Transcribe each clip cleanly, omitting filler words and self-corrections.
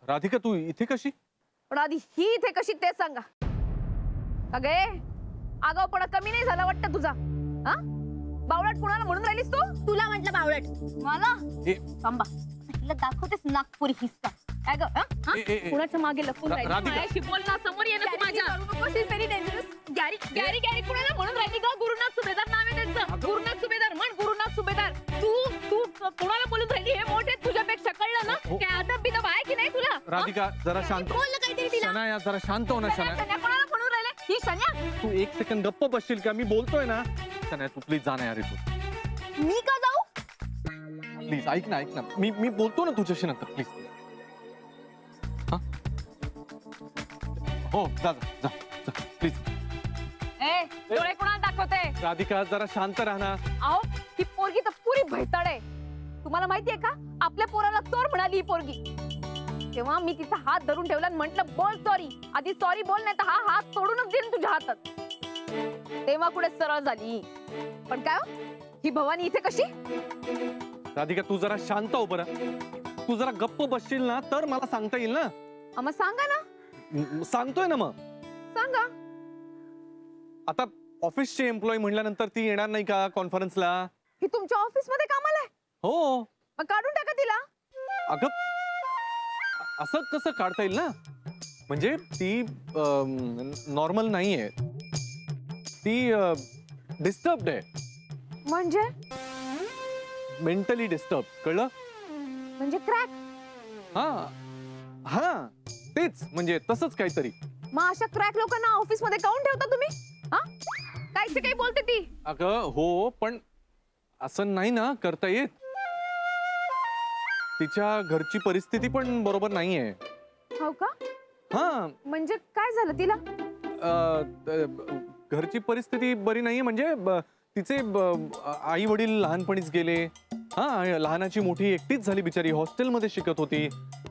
राधिका तू इथे कशी? पण आधी ही इथे कशी ते सांगा. अगे आगाऊपणा कमी नाही झाला वाटतं तुझा. हा बावळट कुणाला म्हणून राहिलीस तू? तुला म्हटलं बावळट. मला थांबा तिला दाखवतेस नागपुरी हिस्सा. काय ग कुणाच्या मागे लपून राहिली? राधिका. माझ्याशी बोल ना, समोर ये ना तू माझ्या. Very dangerous. Gary Gary Gary कुणाला म्हणून राहिली का? गुरुनाथ सुभेदार नाव आहे त्यांचं. गुरुनाथ सुभेदार म्हण, गुरुनाथ सुभेदार. तू तू कुणाला बोलून राहिली? हे मोठे तुझ्यापेक्षा कळलं ना? काय आता बिना आहे की नाही तुला? राधिका जरा शांत. बोललं काहीतरी तिला. शनाया जरा शांत हो ना. शनाया शन्या कोणाला म्हणून राहिले? ही शन्या. तू एक सेकंद गप्प बसशील का? मी बोलतोय ना. शनाया तू प्लीज जा ना यार इथून. मी का जाऊ? प्लीज ऐक ना. मी बोलतो ना तुझ्याशी नंतर प्लीज. हो जा प्लीज. ए डोळे कोणाला दाखवते? राधिका जरा शांत राहा ना. अहो ही पोरगी तर पुरी भैताड आहे. तुम्हाला माहितीये का आपल्या पोराला चोर म्हणाली ही पोरगी. तेव्हा मी तिचा हात धरून ठेवला आणि म्हटलं बोल सॉरी. आधी सॉरी बोल, नाही तर हा हात सोडूनच देईन तुझ्या हातात. तेव्हा कुठे सरळ झाली. पण काय हो? ही भवानी इथे कशी? राधिका तू जरा शांत हो बरं. तू जरा गप्प बसशील ना तर मला सांगता येईल ना. मग सांगा ना. सांगतोय ना मग. सांगा. आता ऑफिसचे एम्प्लॉई म्हणल्यानंतर ती येणार नाही का कॉन्फरन्सला? ही तुमच्या ऑफिस मध्ये कामाला आहे? हो. मग काढून टाका तिला. अगं असं कसं काढता येईल ना? म्हणजे ती नॉर्मल नाहीये. ती डिस्टर्ब्ड आहे. म्हणजे मेंटली डिस्टर्ब. कळलं? म्हणजे क्रॅक. हा तेच म्हणजे तसंच काहीतरी. मग अशा क्रॅक लोकांना ऑफिस मध्ये काऊन ठेवता तुम्ही? हा कायचे काही बोलते ती. अगं हो पण असं नाही ना करता येत. तिच्या घरची परिस्थिती पण बरोबर नाहीये. हो का? हा म्हणजे काय झालं तिला? घरची परिस्थिती बरी नाहीये म्हणजे तिचे आई वडील लहानपणीच गेले. हा लहानाची मोठी एकटीच झाली बिचारी. हॉस्टेलमध्ये शिकत होती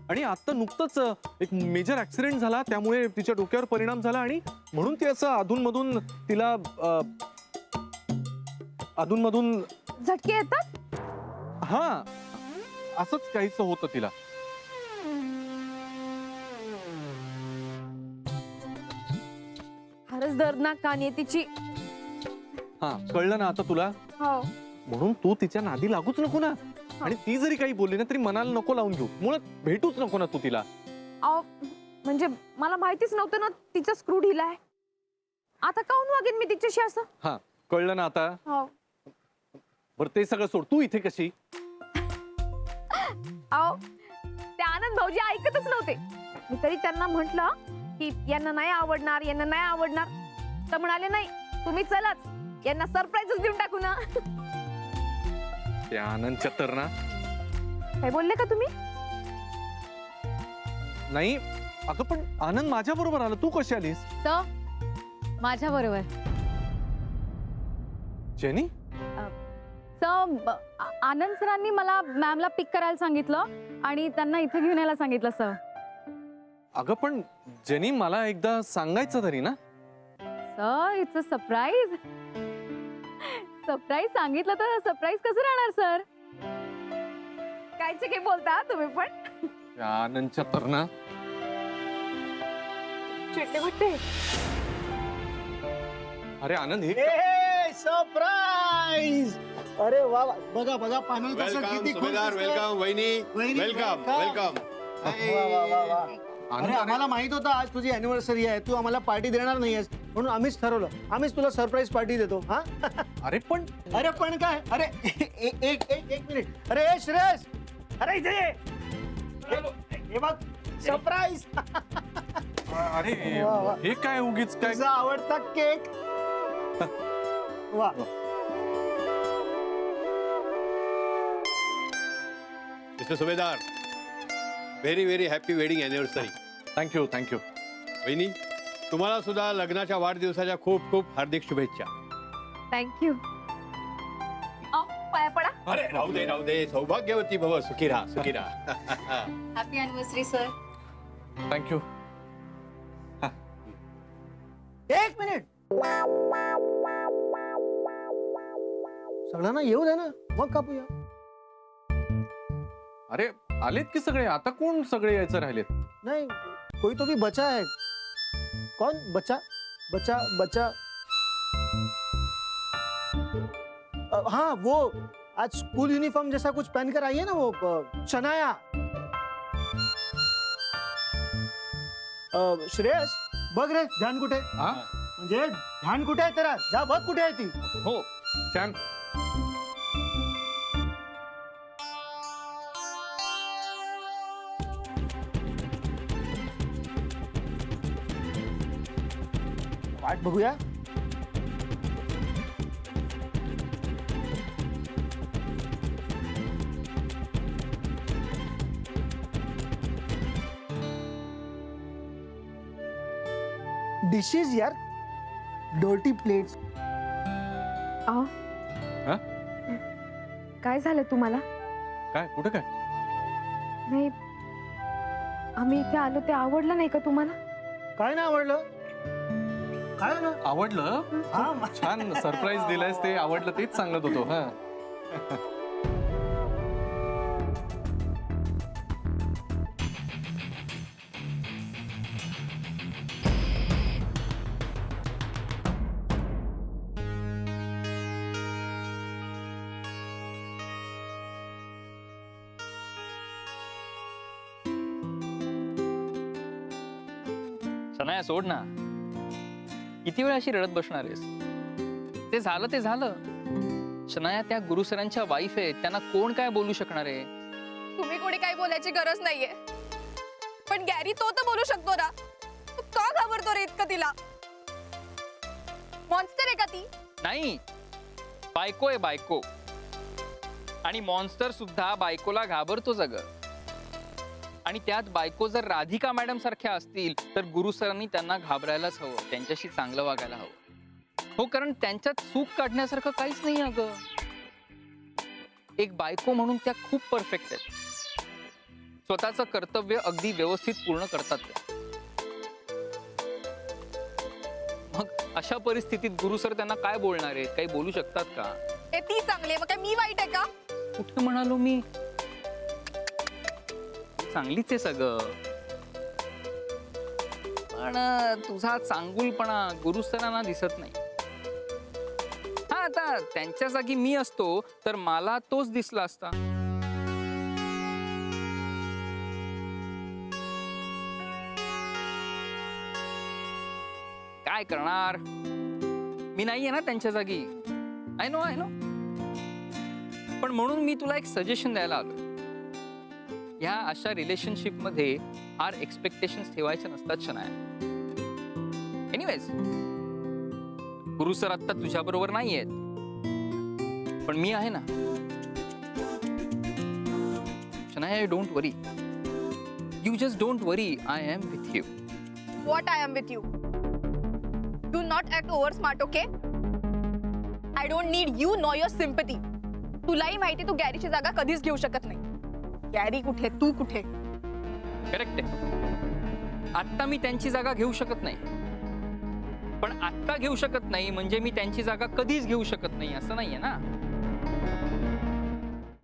आणि आता नुकतंच एक मेजर ऍक्सिडेंट झाला. त्यामुळे तिच्या डोक्यावर परिणाम झाला आणि म्हणून ती असं अधूनमधून तिला अधूनमधून झटके येतात. हा असंच काहीच होतं तिला. फारच दर्दनाक कहाणी आहे तिची. हा कळलं ना आता तुला? हो. म्हणून तू तिच्या नादी लागूच नको ना. आणि ती जरी काही बोलली ना तरी मनाला नको लावून घेऊ. मुळात भेटूच नको ना तू तिला. म्हणजे मला माहितीच नव्हतं ना तिचा स्क्रू ढिला आहे. आता काऊन वागेन मी तिच्याशी असं? हा कळलं ना आता? हो. बरं ते सगळं सोड. तू इथे कशी? अहो ते आनंद भाऊजी ऐकतच नव्हते. मी तरी त्यांना म्हंटल की यांना नाही आवडणार, यांना नाही आवडणार. तर म्हणाले नाही तुम्ही चलाच, यांना सरप्राईजच देऊन टाकू ना. त्या आनंद चतर ना. काय बोलले का तुम्ही? नाही अगं पण आनंद माझ्या बरोबर आला. तू कशी आलीस? माझ्या बरोबर. जेनी? आनंद सरांनी मला मॅमला पिक करायला सांगितलं आणि त्यांना इथे घेऊन यायला सांगितलं सर. अगं पण जेनी मला एकदा सांगायचं तरी ना. Sir it's a surprise. Surprise सांगितलं तर सरप्राईज कसं राहणार सर? कायचे काही बोलता तुम्ही पण. त्या आनंद चतर ना. चिडले वाटते. अरे आनंद हे सरप्राईज. अरे वा वा. बघा बघा पॅनल कसं वेलकम किती खुश सुभेदार. दिसतंय. वेलकम वहिनी. वहिनी, वेलकम welcome. वेलकम. वा, वा, वा, वा. आनंद, अरे आम्हाला माहित होतं आज तुझी अॅनिव्हर्सरी आहे. तू आम्हाला पार्टी देणार नाहीयेस म्हणून आम्हीच ठरवलं. आम्हीच तुला सरप्राईज पार्टी देतो. हा अरे पण अरे पण काय? अरे एक मिनिट. अरे ए, श्रेयस. अरे इथे ये. हे बघ सरप्राईज. अरे वा, वा. हे काय उगीच काय? तुझा आवडता केक. वा. मिस्टर सुभेदार, very very happy wedding anniversary. Thank you thank you. वहिनी तुम्हाला सुद्धा लग्नाच्या वाढदिवसाच्या खूप खूप हार्दिक शुभेच्छा. थँक्यू. पाया पडा. अरे राहू दे. सौभाग्यवती भव. सुखी राहा सुखी राहा. Happy anniversary sir. थँक्यू. एक मिनिट. सगळ्यांना येऊ दे ना मग कापूया. अरे आलेत की सगळे. आता कोण सगळे यायचं राहिलेत? नहीं, कोई तो भी बचा है. कौन बचा? बचा बचा. हाँ, वो आज स्कूल यूनिफॉर्म जैसा कुछ पहनकर आई है ना, वो शनाया. श्रेयस, बघ रे ध्यान कुठे? हा म्हणजे ध्यान कुठे आहे तेरा? जा बघ कुठे आहे ती. हो छान. वाट बघूया. डिशेस यार, डर्टी प्लेट्स. अहो हा? काय झालं तुम्हाला? काय कुठं काय? नाही, आम्ही इथे आलो ते आवडलं नाही का तुम्हाला? काय नाही आवडलं? काय ना? आवडलं? हा, छान सरप्राईज दिलायस, ते आवडलं तेच सांगत होतो. हा शनाया सोड ना, किती वेळ अशी रडत बसणार आहेस? ते झालं. शनाया त्या गुरुसरांच्या वाईफ आहेत, त्यांना कोण काय बोलू शकणार आहे? तुम्ही कोणी काही बोलायची गरज नाहीये, पण गॅरी तो तर बोलू शकतो ना. तू का घाबरतो रे इतकं तिला? मॉन्स्टर आहे का ती? नाही, बायको आहे बायको. आणि मॉन्स्टर सुद्धा बायकोला घाबरतो जग. आणि त्यात बायको जर राधिका मॅडम सारख्या असतील तर गुरुसरांनी त्यांना घाबरायलाच हवं, त्यांच्याशी चांगलं वागायला हवं. हो, कारण त्यांच्यात चूक काढण्यासारखं काहीच नाही अगं. एक बायको म्हणून त्या खूप परफेक्ट आहेत. स्वतःचं कर्तव्य अगदी व्यवस्थित पूर्ण करतात त्या. मग अशा परिस्थितीत गुरुसर त्यांना काय बोलणार आहेत? काही बोलू शकतात का? ए ती चांगली आहे, मग काय मी वाईट आहे का? कुठे म्हणालो मी? चांगलीच आहे सगळं, पण तुझा चांगुलपणा गुरुसरांना दिसत नाही. हा, आता त्यांच्या जागी मी असतो तर मला तोच दिसला असता. काय करणार, मी नाहीये ना त्यांच्या जागी. I know. पण म्हणून मी तुला एक सजेशन द्यायला आलो. ह्या अशा रिलेशनशिप मध्ये फार एक्सपेक्टेशन्स ठेवायचे नसतात शनाया. एनिवेज, गुरु सर आता तुझ्या बरोबर नाही आहेत, पण मी आहे ना. Shanaya, don't worry. You just don't worry. I am with you. What I am with you? Do not act over smart, okay? I don't need you nor your sympathy. तुलाही माहिती तू गॅरीची जागा कधीच घेऊ शकत नाही. गॅरी कुठे, तू कुठे? करेक्ट आहे. आत्ता मी त्यांची जागा घेऊ शकत नाही, पण आत्ता घेऊ शकत नाही म्हणजे मी त्यांची जागा कधीच घेऊ शकत नाही असं नाहीये ना.